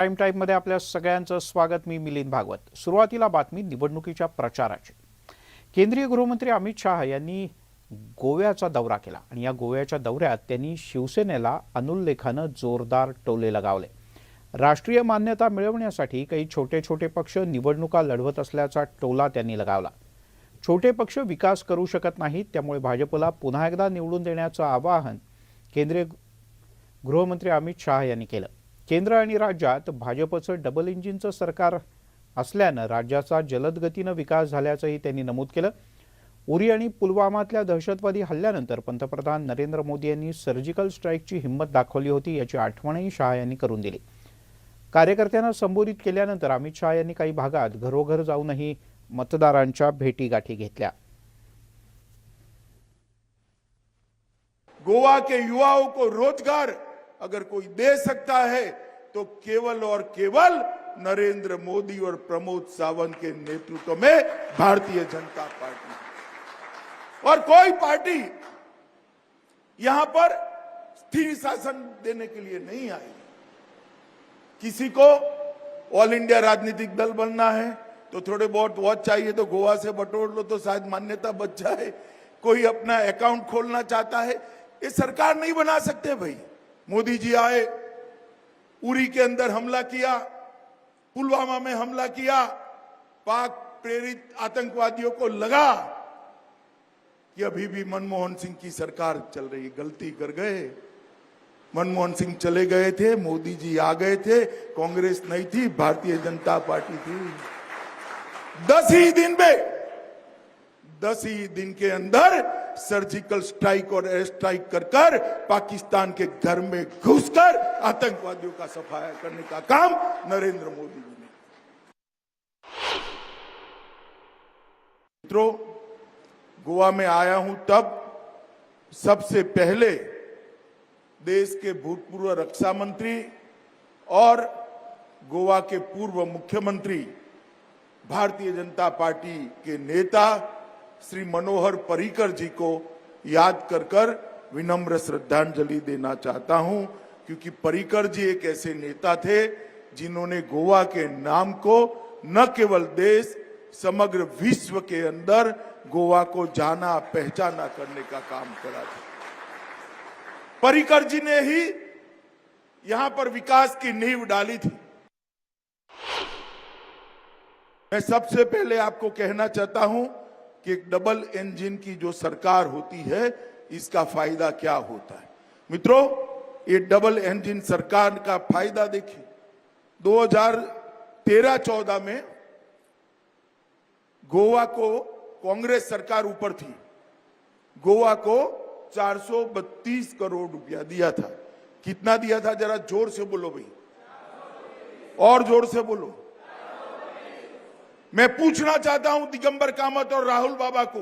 टाइममध्ये आपल्या सगळ्यांचं स्वागत। मी मिलिंद भागवत। सुरुवातीला बातमी निवडणुकीच्या प्रचाराची। केंद्रीय गृहमंत्री अमित शाह यांनी गोव्याचा दौरा केला आणि या गोव्याच्या दौऱ्यात त्यांनी शिवसेनेला अनुल्लेखाने जोरदार टोले लगावले। राष्ट्रीय मान्यता मिळवण्यासाठी काही छोटे पक्ष निवडणुका लढवत असल्याचा टोला त्यांनी लगावला। छोटे पक्ष विकास करू शकत नाहीत, त्यामुळे भाजपला पुन्हा एकदा निवडून देण्याचं आवाहन केंद्रीय गृहमंत्री अमित शाह यांनी केलं। केंद्र आणि राज्यात भाजपचं डबल इंजिनचं सरकार असल्याने राज्याचा जलद गतीने विकास झाल्याचंही त्यांनी नमूद केलं। उरी आणि पुलवामातल्या दहशतवादी हल्ल्यानंतर पंतप्रधान नरेंद्र मोदी यांनी सर्जिकल स्ट्राईकची हिंमत दाखवली होती, याची आठवणही शाह यांनी करून दिली। कार्यकर्त्यांना संबोधित केल्यानंतर अमित शाह यांनी काही भागात घरोघर जाऊनही मतदारांच्या भेटीगाठी घेतल्या। गोवा के युवाओं को रोजगार अगर कोई दे सकता है तो केवल और केवल नरेंद्र मोदी और प्रमोद सावंत के नेतृत्व में भारतीय जनता पार्टी, और कोई पार्टी यहां पर स्थिर शासन देने के लिए नहीं आई। किसी को ऑल इंडिया राजनीतिक दल बनना है तो थोड़े बहुत वोट चाहिए तो गोवा से बटोर लो तो शायद मान्यता बच जाए। कोई अपना अकाउंट खोलना चाहता है, ये सरकार नहीं बना सकते भाई। मोदी जी आए, उरी के अंदर हमला किया, पुलवामा में हमला किया, पाक प्रेरित आतंकवादियों को लगा कि अभी भी मनमोहन सिंह की सरकार चल रही है। गलती कर गए। मनमोहन सिंह चले गए थे, मोदी जी आ गए थे, कांग्रेस नहीं थी, भारतीय जनता पार्टी थी। 10 ही दिन के अंदर सर्जिकल स्ट्राइक और एयर स्ट्राइक कर पाकिस्तान के घर में घुसकर आतंकवादियों का सफाया करने का काम नरेंद्र मोदी जी ने। मित्रों, गोवा में आया हूं तब सबसे पहले देश के भूतपूर्व रक्षा मंत्री और गोवा के पूर्व मुख्यमंत्री भारतीय जनता पार्टी के नेता श्री मनोहर पर्रिकर जी को याद कर विनम्र श्रद्धांजलि देना चाहता हूं, क्योंकि पर्रिकर जी एक ऐसे नेता थे जिन्होंने गोवा के नाम को न केवल देश समग्र विश्व के अंदर गोवा को जाना पहचाना करने का काम करा था। पर्रिकर जी ने ही यहां पर विकास की नींव डाली थी। मैं सबसे पहले आपको कहना चाहता हूं कि एक डबल इंजन की जो सरकार होती है, इसका फायदा क्या होता है। मित्रों, ये डबल इंजन सरकार का फायदा देखिए। 2013-14 में गोवा को कांग्रेस सरकार ऊपर थी, गोवा को 432 करोड़ रुपया दिया था। कितना दिया था, जरा जोर से बोलो भाई, और जोर से बोलो। मैं पूछना चाहता हूं दिगंबर कामत और राहुल बाबा को,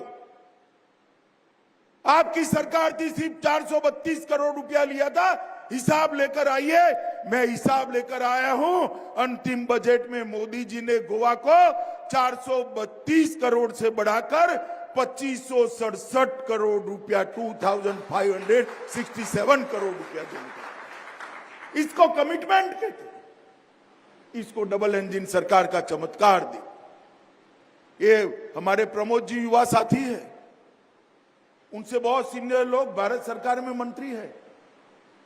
आपकी सरकार थी, सिर्फ 432 करोड़ रुपया लिया था। हिसाब लेकर आइए। मैं हिसाब लेकर आया हूं। अंतिम बजट में मोदी जी ने गोवा को 432 करोड़ से बढ़ाकर 2567 करोड़ रुपया, 2567 करोड़ रुपया देने का, इसको कमिटमेंट कहते हैं। इसको डबल इंजन सरकार का चमत्कार दे। ये हमारे प्रमोद जी युवा साथी है, उनसे बहुत सीनियर लोग भारत सरकार में मंत्री है,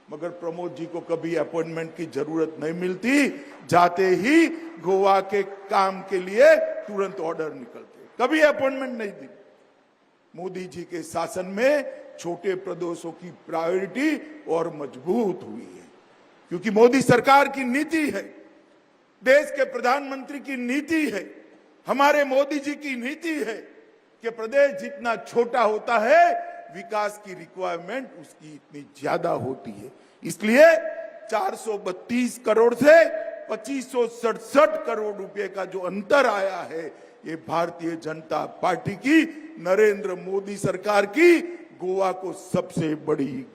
मगर प्रमोद जी को कभी अपॉइंटमेंट की जरूरत नहीं मिलती। जाते ही गोवा के काम के लिए तुरंत ऑर्डर निकलते, कभी अपॉइंटमेंट नहीं दी। मोदी जी के शासन में छोटे प्रदेशों की प्रायोरिटी और मजबूत हुई है, क्योंकि मोदी सरकार की नीति है, देश के प्रधानमंत्री की नीति है, हमारे मोदी जी की नीति है कि प्रदेश जितना छोटा होता है, विकास की रिक्वायरमेंट उसकी इतनी ज्यादा होती है। इसलिए 432 करोड़ से 2567 करोड़ रुपए का जो अंतर आया है, ये भारतीय जनता पार्टी की, नरेंद्र मोदी सरकार की गोवा को सबसे बड़ी